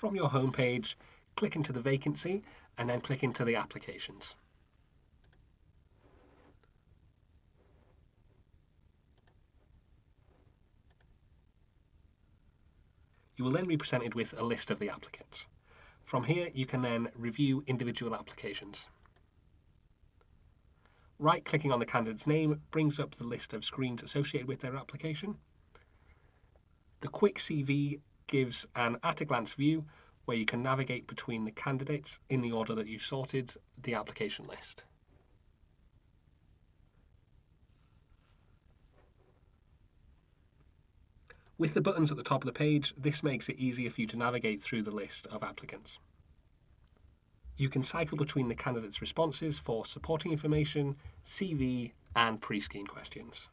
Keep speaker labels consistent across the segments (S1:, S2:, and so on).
S1: From your home page, click into the vacancy and then click into the applications. You will then be presented with a list of the applicants. From here, you can then review individual applications. Right-clicking on the candidate's name brings up the list of screens associated with their application. The Quick CV gives an at-a-glance view where you can navigate between the candidates in the order that you sorted the application list. With the buttons at the top of the page, this makes it easier for you to navigate through the list of applicants. You can cycle between the candidates' responses for supporting information, CV, and pre-screen questions.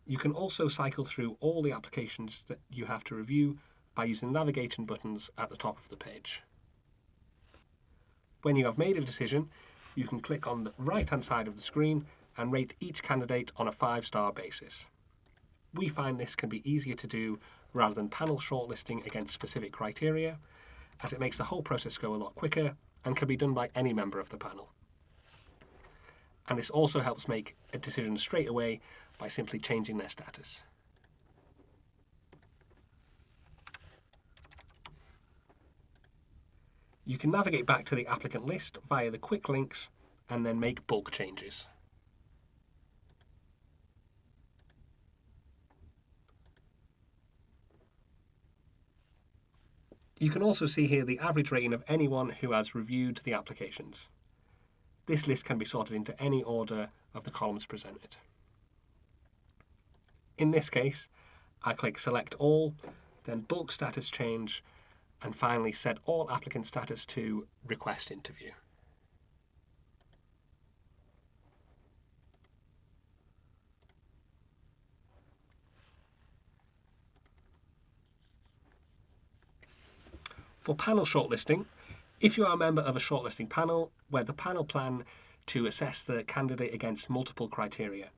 S1: You can also cycle through all the applications that you have to review by using the navigation buttons at the top of the page. When you have made a decision, you can click on the right-hand side of the screen and rate each candidate on a 5-star basis. We find this can be easier to do rather than panel shortlisting against specific criteria, as it makes the whole process go a lot quicker and can be done by any member of the panel. And this also helps make a decision straight away by simply changing their status. You can navigate back to the applicant list via the quick links and then make bulk changes. You can also see here the average rating of anyone who has reviewed the applications. This list can be sorted into any order of the columns presented. In this case, I click Select All, then Bulk Status Change, and finally set all applicant status to Request Interview. For panel shortlisting, if you are a member of a shortlisting panel where the panel plan to assess the candidate against multiple criteria,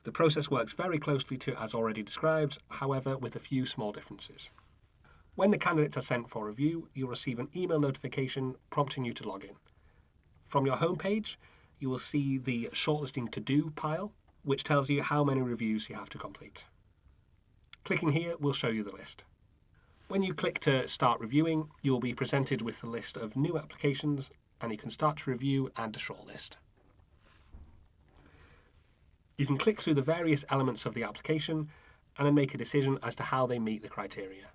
S1: the process works very closely to as already described, however with a few small differences. When the candidates are sent for review, you'll receive an email notification prompting you to log in. From your home page, you will see the shortlisting to-do pile, which tells you how many reviews you have to complete. Clicking here will show you the list. When you click to start reviewing, you will be presented with a list of new applications and you can start to review and to shortlist. You can click through the various elements of the application and then make a decision as to how they meet the criteria.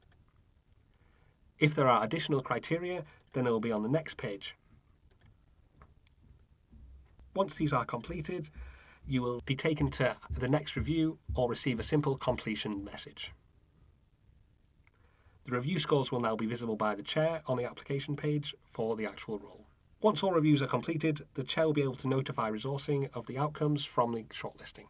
S1: If there are additional criteria, then they will be on the next page. Once these are completed, you will be taken to the next review or receive a simple completion message. The review scores will now be visible by the chair on the application page for the actual role. Once all reviews are completed, the chair will be able to notify resourcing of the outcomes from the shortlisting.